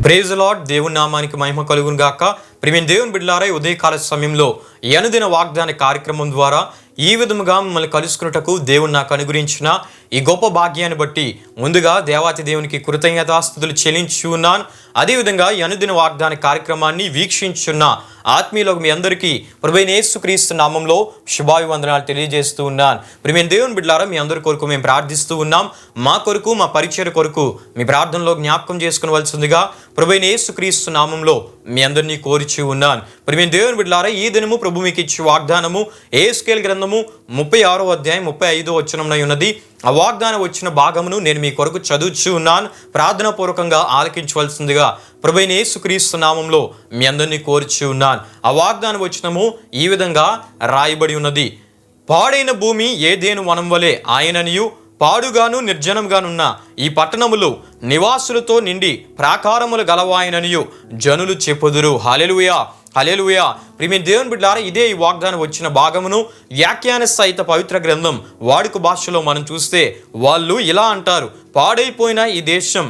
Praise the lord. దేవుని నామానికి మహిమ కలుగును గాక. ప్రియమైన దేవుని బిడ్డలారా, ఉదయకాల సమయంలో ఈ అనుదిన వాగ్దాన కార్యక్రమం ద్వారా ఈ విధముగా మిమ్మల్ని కలుసుకున్నటకు దేవుడు నాకు అనుగ్రహించిన ఈ గొప్ప భాగ్యాన్ని బట్టి ముందుగా దేవాతి దేవునికి కృతజ్ఞతాస్తుతులు చెల్లించి ఉన్నాను. అదేవిధంగా ఈ అనుదిన వాగ్దాన కార్యక్రమాన్ని వీక్షించున్న ఆత్మీయులకు మీ అందరికీ ప్రభువైన యేసుక్రీస్తు నామంలో శుభాభివందనాలు తెలియజేస్తూ ఉన్నాను. ప్రియమైన దేవుని బిడ్డలారా, మీ అందరి కొరకు మేము ప్రార్థిస్తూ ఉన్నాం. మా కొరకు, మా పరిచయ కొరకు మీ ప్రార్థనలో జ్ఞాపకం చేసుకునవలసిందిగా ప్రభువైన యేసుక్రీస్తు నామంలో మీ అందరినీ కోరిచి ఉన్నాను. ప్రియమైన దేవుని బిడ్డలారా, ఈ దినము ప్రభు మీకు ఇచ్చే వాగ్దానము యెహెజ్కేలు గ్రంథము 36వ అధ్యాయం 35వ వచనంలో ఉన్నది. ఆ వాగ్దానం వచ్చిన భాగమును నేను మీ కొరకు చదువుచూ ఉన్నాను. ప్రార్థనా పూర్వకంగా ఆలకించవలసిందిగా ప్రభువైన యేసుక్రీస్తు నామంలో మీ అందరినీ కోరిచి ఉన్నాను. ఆ వాగ్దానం వచనము ఈ విధంగా రాయబడి ఉన్నది. పాడైన భూమి ఏదేను వనం వలె ఆయననియు, పాడుగాను నిర్జనంగానున్న ఈ పట్టణములు నివాసులతో నిండి ప్రాకారములు గలవాయననియు జనులు చెప్పుదురు. హల్లెలూయా, హల్లెలూయా. ప్రియమైన దేవుని బిడ్డలారా, ఇదే ఈ వాగ్దానం వచ్చిన భాగమును వ్యాఖ్యాన సహిత పవిత్ర గ్రంథం వాడుక భాషలో మనం చూస్తే వాళ్ళు ఇలా అంటారు: పాడైపోయిన ఈ దేశం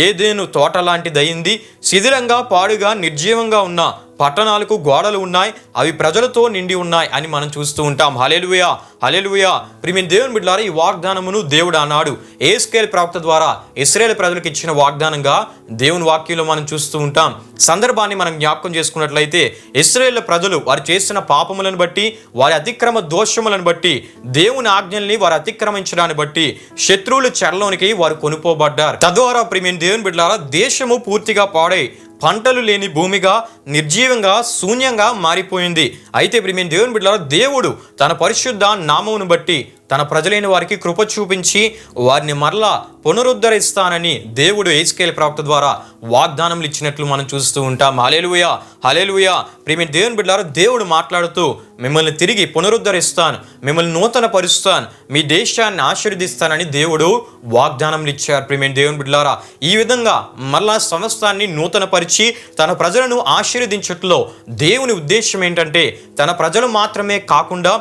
ఏదేను తోట లాంటిదయింది. శిథిలంగా, పాడుగా, నిర్జీవంగా ఉన్న పట్టణాలకు గోడలు ఉన్నాయి, అవి ప్రజలతో నిండి ఉన్నాయి అని మనం చూస్తూ ఉంటాం. హల్లెలూయా, హల్లెలూయా. ప్రియమైన దేవుని బిడ్డలారా, ఈ వాగ్దానమును దేవుడు ఆనాడు యెహెజ్కేలు ప్రవక్త ద్వారా ఇశ్రాయేలు ప్రజలకు ఇచ్చిన వాగ్దానంగా దేవుని వాక్యంలో మనం చూస్తూ ఉంటాం. సందర్భాన్ని మనం జ్ఞాపకం చేసుకున్నట్లయితే ఇశ్రాయేలు ప్రజలు వారు చేసిన పాపములను బట్టి, వారి అతిక్రమ దోషములను బట్టి, దేవుని ఆజ్ఞల్ని వారు అతిక్రమించడాన్ని బట్టి శత్రువుల చెరలోనికి వారు కొనుపోబడ్డారు. తద్వారా ప్రియమైన దేవుని బిడ్డలారా, దేశము పూర్తిగా పాడై పంటలు లేని భూమిగా, నిర్జీవంగా, శూన్యంగా మారిపోయింది. అయితే ప్రియమైన దేవుని బిడ్డలారా, దేవుడు తన పరిశుద్ధ నామమును బట్టి తన ప్రజలైన వారికి కృప చూపించి వారిని మరలా పునరుద్ధరిస్తానని దేవుడు యెహెజ్కేలు ప్రవక్త ద్వారా వాగ్దానములు ఇచ్చినట్లు మనం చూస్తూ ఉంటాం. హల్లెలూయా, హల్లెలూయా. ప్రియమైన దేవుని బిడ్డలారా, దేవుడు మాట్లాడుతూ మిమ్మల్ని తిరిగి పునరుద్ధరిస్తాను, మిమ్మల్ని నూతన పరుస్తాను, మీ దేశాన్ని ఆశీర్వదిస్తానని దేవుడు వాగ్దానములు ఇచ్చారు. ప్రియమైన దేవుని బిడ్డలారా, ఈ విధంగా మరలా సమస్తాన్ని నూతన పరిచి తన ప్రజలను ఆశీర్వదించట్లో దేవుని ఉద్దేశం ఏంటంటే, తన ప్రజలు మాత్రమే కాకుండా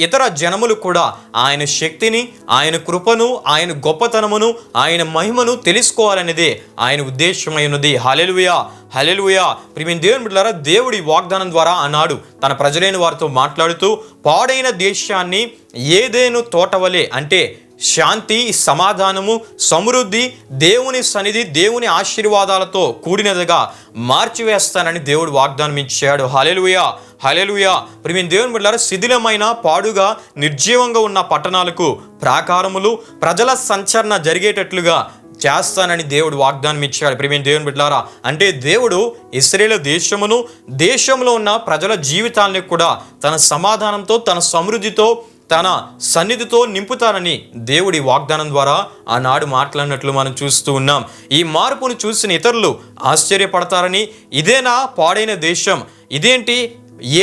ఇతర జనములు కూడా ఆయన శక్తిని, ఆయన కృపను, ఆయన గొప్పతనమును, ఆయన మహిమను తెలుసుకోవాలనేదే ఆయన ఉద్దేశమైనది. హల్లెలూయా, హల్లెలూయా. ప్రియమైన దేవుని బిడ్డలారా, దేవుడి వాగ్దానం ద్వారా ఆనాడు తన ప్రజలైన వారితో మాట్లాడుతూ పాడైన దేశాన్ని ఏదేను తోటవలే, అంటే శాంతి, సమాధానము, సమృద్ధి, దేవుని సన్నిధి, దేవుని ఆశీర్వాదాలతో కూడినదిగా మార్చివేస్తానని దేవుడు వాగ్దానం ఇచ్చాడు. హల్లెలూయా, హల్లెలూయా. ప్రియమైన దేవుని బిడ్డలారా, శిథిలమైన, పాడుగా, నిర్జీవంగా ఉన్న పట్టణాలకు ప్రాకారములు, ప్రజల సంచరణ జరిగేటట్లుగా చేస్తానని దేవుడు వాగ్దానం ఇచ్చాడు. ప్రియమైన దేవుని బిడ్డలారా, అంటే దేవుడు ఇశ్రాయేలు దేశమును, దేశంలో ఉన్న ప్రజల జీవితాలను కూడా తన సమాధానంతో, తన సమృద్ధితో, తన సన్నిధితో నింపుతానని దేవుడి వాగ్దానం ద్వారా ఆనాడు మాట్లాడినట్లు మనం చూస్తూ ఉన్నాం. ఈ మార్పును చూసిన ఇతరులు ఆశ్చర్యపడతారని, ఇదేనా పాడైన దేశం, ఇదేంటి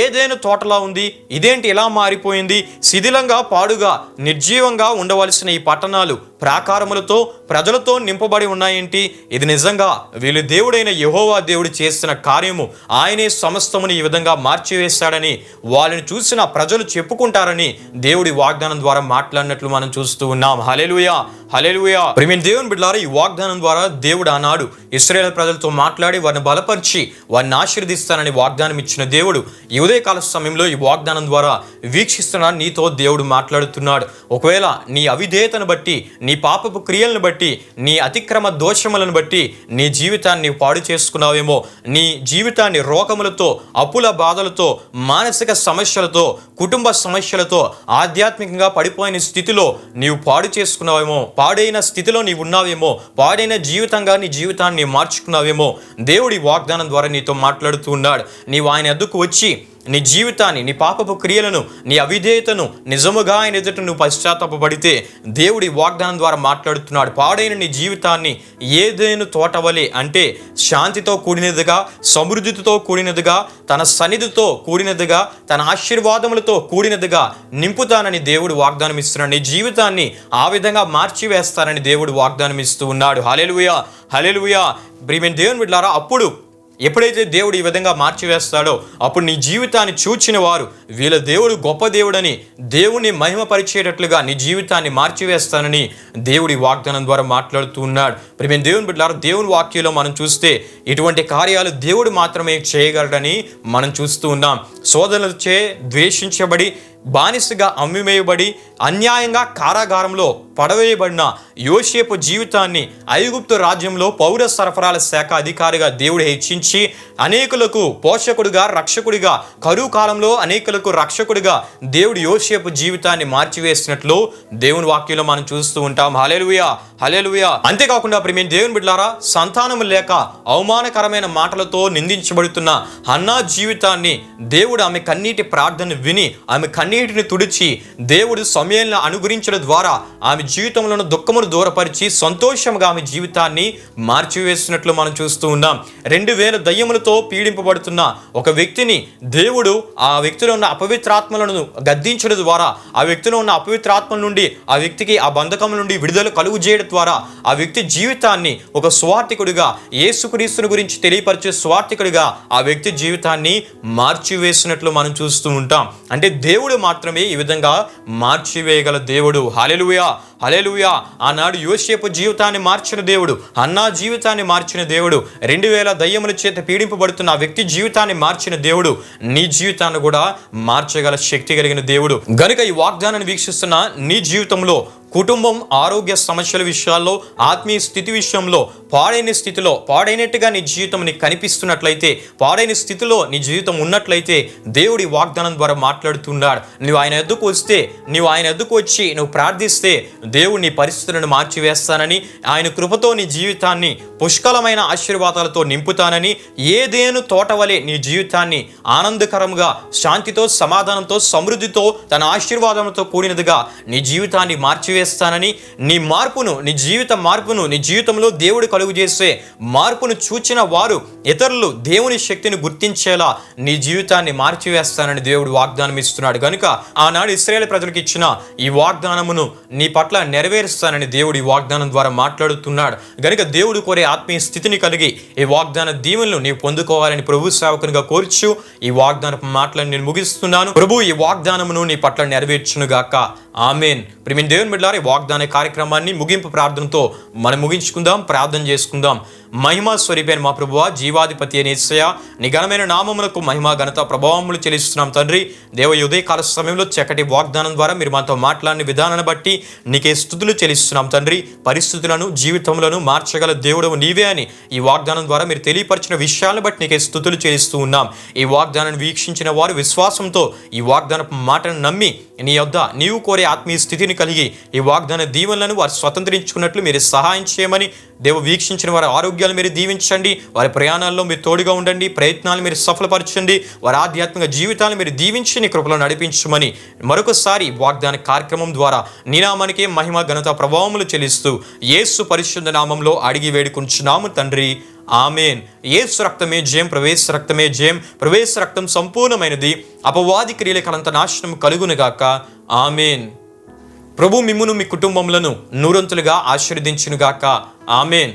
ఏదేను తోటలా ఉంది, ఇదేంటి ఇలా మారిపోయింది, శిథిలంగా, పాడుగా, నిర్జీవంగా ఉండవలసిన ఈ పట్టణాలు ప్రాకారములతో, ప్రజలతో నింపబడి ఉన్నాయేంటి, ఇది నిజంగా వీళ్ళు దేవుడైన యెహోవా దేవుడు చేసిన కార్యము, ఆయనే సమస్తముని ఈ విధంగా మార్చివేశాడని వాళ్ళని చూసిన ప్రజలు చెప్పుకుంటారని దేవుడి వాగ్దానం ద్వారా మాట్లాడినట్లు మనం చూస్తూ ఉన్నాం. హల్లెలూయా, హల్లెలూయా. ప్రియమైన దేవుని బిడ్డలారా, ఈ వాగ్దానం ద్వారా దేవుడు ఆనాడు ఇశ్రాయేలు ప్రజలతో మాట్లాడి వారిని బలపరిచి వారిని ఆశీర్వదిస్తానని వాగ్దానం ఇచ్చిన దేవుడు ఈ ఉదయకాల సమయంలో ఈ వాగ్దానం ద్వారా వీక్షిస్తున్న నీతో దేవుడు మాట్లాడుతున్నాడు. ఒకవేళ నీ అవిధేయతను బట్టి, నీ పాపపు క్రియలను బట్టి, నీ అతిక్రమ దోషములను బట్టి నీ జీవితాన్ని పాడు చేసుకున్నావేమో, నీ జీవితాన్ని రోగములతో, అప్పుల బాధలతో, మానసిక సమస్యలతో, కుటుంబ సమస్యలతో, ఆధ్యాత్మికంగా పడిపోయిన స్థితిలో నీవు పాడు చేసుకున్నావేమో, పాడైన స్థితిలో నీవు ఉన్నావేమో, పాడైన జీవితంగా నీ జీవితాన్ని మార్చుకున్నావేమో, దేవుడి వాగ్దానం ద్వారా నీతో మాట్లాడుతూ ఉన్నాడు. నీవు ఆయన ఎద్దుకు వచ్చి నీ జీవితాన్ని, నీ పాపపు క్రియలను, నీ అవిధేయతను నిజముగా ఆయన ఎదుట నువ్వు పశ్చాత్తాపపడితే దేవుడి వాగ్దానం ద్వారా మాట్లాడుతున్నాడు. పాడైన నీ జీవితాన్ని ఏదేను తోటవలే, అంటే శాంతితో కూడినదిగా, సమృద్ధితో కూడినదిగా, తన సన్నిధితో కూడినదిగా, తన ఆశీర్వాదములతో కూడినదిగా నింపుతానని దేవుడు వాగ్దానం ఇస్తున్నాడు. నీ జీవితాన్ని ఆ విధంగా మార్చివేస్తానని దేవుడు వాగ్దానం ఇస్తూ ఉన్నాడు. హల్లెలూయా, హల్లెలూయా. ప్రియమైన దేవుని బిడ్డలారా, అప్పుడు ఎప్పుడైతే దేవుడు ఈ విధంగా మార్చివేస్తాడో అప్పుడు నీ జీవితాన్ని చూచిన వారు వీళ్ళ దేవుడు గొప్ప దేవుడని దేవుని మహిమపరిచేటట్లుగా నీ జీవితాన్ని మార్చివేస్తానని దేవుడి వాగ్దానం ద్వారా మాట్లాడుతూ ఉన్నాడు. ప్రియమైన దేవుని బిడ్డలారా, దేవుని వాక్యంలో మనం చూస్తే ఇటువంటి కార్యాలు దేవుడు మాత్రమే చేయగలడని మనం చూస్తూ ఉన్నాం. సోదరులచే ద్వేషించబడి బానిసగా అమ్మివేయబడి అన్యాయంగా కారాగారంలో పడవేయబడిన యోసేపు జీవితాన్ని ఐగుప్తు రాజ్యంలో పౌర సరఫరాల శాఖ అధికారిగా దేవుడు హెచ్చించి అనేకులకు పోషకుడిగా రక్షకుడిగా కరువు కాలంలో అనేకులకు రక్షకుడిగా దేవుడు యోసేపు జీవితాన్ని మార్చివేసినట్లు దేవుని వాక్యంలో మనం చూస్తూ ఉంటాం. హల్లెలూయా, హల్లెలూయా. అంతేకాకుండా ప్రియమైన దేవుని బిడ్డలారా, సంతానము లేక అవమానకరమైన మాటలతో నిందించబడుతున్న హన్నా జీవితాన్ని దేవుడు ఆమె కన్నీటి ప్రార్థన విని ఆమె కన్నీటిని తుడిచి దేవుడు సమయంలో అనుగ్రహించడం ద్వారా ఆమె జీవితంలో దుఃఖమును దూరపరిచి సంతోషంగా ఆమె జీవితాన్ని మార్చివేసినట్లు మనం చూస్తూ ఉన్నాం. 2000 దయ్యములతో పీడింపబడుతున్న ఒక వ్యక్తిని దేవుడు ఆ వ్యక్తిలో ఉన్న అపవిత్రాత్మలను గద్దించడం ద్వారా ఆ వ్యక్తిలో ఉన్న అపవిత్రాత్మల నుండి ఆ వ్యక్తికి ఆ బంధకం నుండి విడుదల కలుగు చేయడం ద్వారా ఆ వ్యక్తి జీవితాన్ని ఒక స్వార్థికుడిగా యేసుక్రీస్తుని గురించి తెలియపరిచే స్వార్థికుడిగా ఆ వ్యక్తి జీవితాన్ని మార్చివేసినట్లు మనం చూస్తూ ఉంటాం. అంటే దేవుడు మాత్రమే ఈ విధంగా మార్చివేయగల దేవుడు. హల్లెలూయా, హల్లెలూయా. ఆనాడు యోసేపు జీవితాన్ని మార్చిన దేవుడు, హన్నా జీవితాన్ని మార్చిన దేవుడు, 2000 దయ్యముల చేత పీడింపబడుతున్న ఆ వ్యక్తి జీవితాన్ని మార్చిన దేవుడు నీ జీవితాన్ని కూడా మార్చగల శక్తి కలిగిన దేవుడు. గనుక ఈ వాగ్దానాన్ని వీక్షిస్తున్న నీ జీవితంలో కుటుంబం ఆరోగ్య సమస్యల విషయాల్లో ఆత్మీయ స్థితి విషయంలో పాడైన స్థితిలో పాడైనట్టుగా నీ జీవితం నీకు కనిపిస్తున్నట్లయితే, పాడైన స్థితిలో నీ జీవితం ఉన్నట్లయితే దేవుడి వాగ్దానం ద్వారా మాట్లాడుతున్నాడు. నువ్వు ఆయన ఎద్దుకు వస్తే, నువ్వు ఆయన ఎద్దుకు వచ్చి నువ్వు ప్రార్థిస్తే దేవుడు నీ పరిస్థితులను మార్చివేస్తానని, ఆయన కృపతో నీ జీవితాన్ని పుష్కలమైన ఆశీర్వాదాలతో నింపుతానని, ఏదేను తోట వలె నీ జీవితాన్ని ఆనందకరంగా శాంతితో సమాధానంతో సమృద్ధితో తన ఆశీర్వాదంతో కూడినదిగా నీ జీవితాన్ని మార్చివేస్తానని, నీ మార్పును నీ జీవిత మార్పును నీ జీవితంలో దేవుడు కలుగు చేసే మార్పును చూచిన వారు ఇతరులు దేవుని శక్తిని గుర్తించేలా నీ జీవితాన్ని మార్చివేస్తానని దేవుడు వాగ్దానం ఇస్తున్నాడు. కనుక ఆనాడు ఇశ్రాయేలు ప్రజలకు ఇచ్చిన ఈ వాగ్దానమును నీ పట్ల నెరవేరుస్తానని దేవుడు ఈ వాగ్దానం ద్వారా మాట్లాడుతున్నాడు. కనుక దేవుడు కోరే ఆత్మీయ స్థితిని కలిగి ఈ వాగ్దాన దీవెనలు నీవు పొందుకోవాలని ప్రభు సేవకునిగా కోర్చు ఈ వాగ్దానపు మాటలను నేను ముగిస్తున్నాను. ప్రభు ఈ వాగ్దానమును నీ పట్ల నెరవేర్చును గాక. ఆమేన్. ప్రియమైన దేవుని బిడ్డలారా, ఈ వాగ్దాన కార్యక్రమాన్ని ముగింపు ప్రార్థనతో మనం ముగించుకుందాం, ప్రార్థన చేసుకుందాం. మహిమా స్వరూపైన మా ప్రభువా, జీవాధిపతి అయిన యేసయ్యా, నీ ఘనమైన నామములకు మహిమ ఘనత ప్రభావములు చెల్లిస్తున్నాం తండ్రి. దేవ ఉదయ కాల సమయంలో చక్కటి వాగ్దానం ద్వారా మీరు మాతో మాట్లాడిన విధానాన్ని బట్టి నీకే స్తుతులు చెల్లిస్తున్నాం తండ్రి. పరిస్థితులను జీవితములను మార్చగల దేవుడు నీవే అని ఈ వాగ్దానం ద్వారా మీరు తెలియపరిచిన విషయాలను బట్టి నీకే స్తుతులు చెల్లిస్తూ ఉన్నాం. ఈ వాగ్దానాన్ని వీక్షించిన వారు విశ్వాసంతో ఈ వాగ్దానపు మాటను నమ్మి నీ యొద్ద నీవు కోరే ఆత్మీయ స్థితిని కలిగి ఈ వాగ్దాన దీవెనలను వారు స్వతంత్రించుకున్నట్లు మీరు సహాయం చేయమని, దేవ వీక్షించిన వారి ఆరోగ్యాలు మీరు దీవించండి, వారి ప్రయాణాల్లో మీరు తోడుగా ఉండండి, ప్రయత్నాలు మీరు సఫలపరచండి, వారి ఆధ్యాత్మిక జీవితాలను మీరు దీవించి నీ కృపలో నడిపించమని మరొకసారి వాగ్దాన కార్యక్రమం ద్వారా నీ నామానికే మహిమ ఘనత ప్రభావములు చెల్లిస్తూ యేసు పరిశుద్ధ నామంలో అడిగి వేడుకుంటున్నాము తండ్రి. ఆమేన్. యేసు రక్తమే జయం, ప్రవేశ రక్తమే జయం, ప్రవేశ రక్తం సంపూర్ణమైనది, అపవాది క్రియలకంత నాశనం కలుగునుగాక. ఆమేన్. ప్రభు మిమ్మును మీ కుటుంబములను నూరంతులుగా ఆశీర్వదించునుగాక. ఆమేన్.